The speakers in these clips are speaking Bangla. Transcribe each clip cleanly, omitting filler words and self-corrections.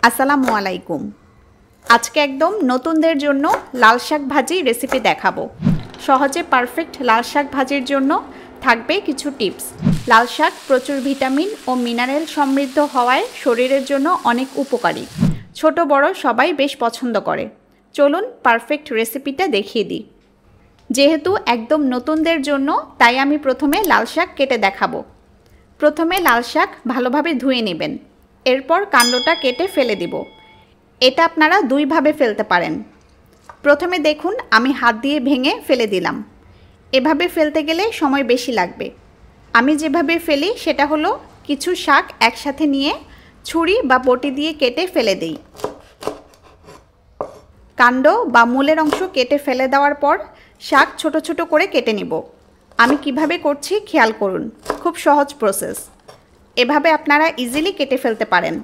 আসসালামু আলাইকুম। আজকে একদম নতুনদের জন্য লাল শাক ভাজি রেসিপি দেখাবো। সহজে পারফেক্ট লাল শাক ভাজির জন্য থাকবে কিছু টিপস। লাল শাক প্রচুর ভিটামিন ও মিনারেল সমৃদ্ধ হওয়ায় শরীরের জন্য অনেক উপকারী। ছোট বড় সবাই বেশ পছন্দ করে। চলুন পারফেক্ট রেসিপিটা দেখিয়ে দিই। যেহেতু একদম নতুনদের জন্য তাই আমি প্রথমে লাল শাক কেটে দেখাবো। প্রথমে লাল শাক ভালোভাবে ধুয়ে নেবেন। এরপর কাণ্ডটা কেটে ফেলে দিব। এটা আপনারা দুইভাবে ফেলতে পারেন। প্রথমে দেখুন আমি হাত দিয়ে ভেঙে ফেলে দিলাম। এভাবে ফেলতে গেলে সময় বেশি লাগবে। আমি যেভাবে ফেলি সেটা হলো কিছু শাক একসাথে নিয়ে ছুরি বা বটি দিয়ে কেটে ফেলে দিই। কাণ্ড বা মূলের অংশ কেটে ফেলে দেওয়ার পর শাক ছোট ছোট করে কেটে নিব। আমি কিভাবে করছি খেয়াল করুন, খুব সহজ প্রসেস। এভাবে আপনারা ইজিলি কেটে ফেলতে পারেন।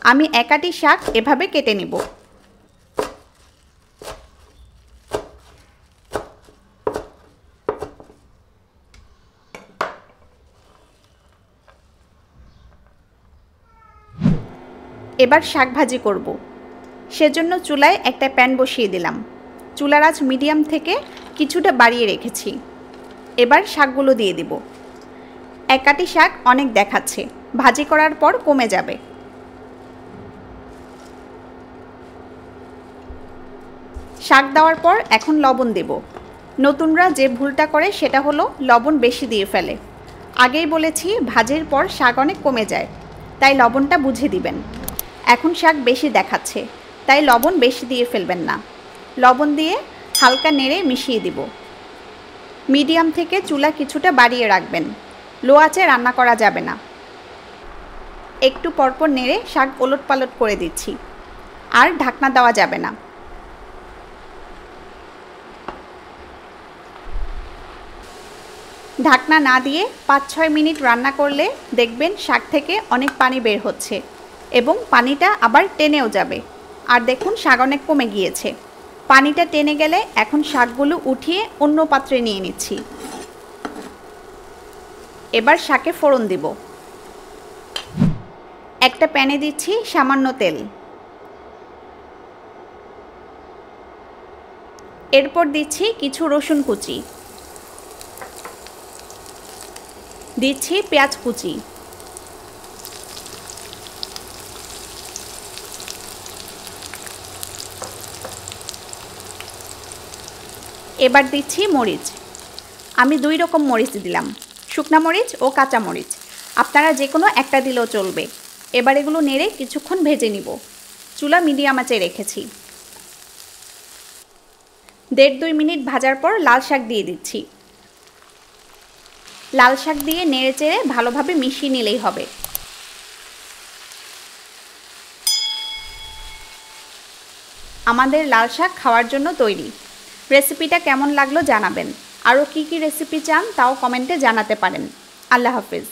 আমি একাটি শাক এভাবে কেটে নিব। এবার শাক ভাজি করব। সেজন্য চুলায় একটা প্যান বসিয়ে দিলাম। চুলার আঁচ মিডিয়াম থেকে কিছুটা বাড়িয়ে রেখেছি। এবার শাকগুলো দিয়ে দিব। একাটি শাক অনেক দেখাচ্ছে, ভাজি করার পর কমে যাবে। শাক দেওয়ার পর এখন লবণ দেব। নতুনরা যে ভুলটা করে সেটা হলো লবণ বেশি দিয়ে ফেলে। আগেই বলেছি ভাজির পর শাক অনেক কমে যায়, তাই লবণটা বুঝে দিবেন। এখন শাক বেশি দেখাচ্ছে, তাই লবণ বেশি দিয়ে ফেলবেন না। লবণ দিয়ে হালকা নেড়ে মিশিয়ে দিব। মিডিয়াম থেকে চুলা কিছুটা বাড়িয়ে রাখবেন। লো আঁচে রান্না করা যাবে না। একটু পরপর নেড়ে শাক ওলটপালট করে দিচ্ছি। আর ঢাকনা দেওয়া যাবে না। ঢাকনা না দিয়ে ৫-৬ মিনিট রান্না করলে দেখবেন শাক থেকে অনেক পানি বের হচ্ছে এবং পানিটা আবার টেনেও যাবে। আর দেখুন শাক অনেক কমে গিয়েছে। পানিটা টেনে গেলে এখন শাকগুলো উঠিয়ে অন্য পাত্রে নিয়ে নিচ্ছি। এবার শাকে ফোড়ন দিব। একটা প্যানে দিচ্ছি সামান্য তেল। এরপর দিচ্ছি কিছু রসুন কুচি, দিচ্ছি পেঁয়াজ কুচি, এবার দিচ্ছি মরিচ। আমি 2 রকম মরিচ দিলাম, শুকনা মরিচ ও কাঁচা মরিচ। আপনারা যে কোনো একটা দিলেও চলবে। এবার এগুলো নেড়ে কিছুক্ষণ ভেজে নিব। চুলা মিডিয়াম আঁচে রেখেছি। 1.5-2 মিনিট ভাজার পর লাল শাক দিয়ে দিচ্ছি। লাল শাক দিয়ে নেড়ে চেড়ে ভালোভাবে মিশিয়ে নিলেই হবে। আমাদের লাল শাক খাওয়ার জন্য তৈরি। রেসিপিটা কেমন লাগলো জানাবেন। আরও কী কী রেসিপি চান তাও কমেন্টে জানাতে পারেন। আল্লাহ হাফেজ।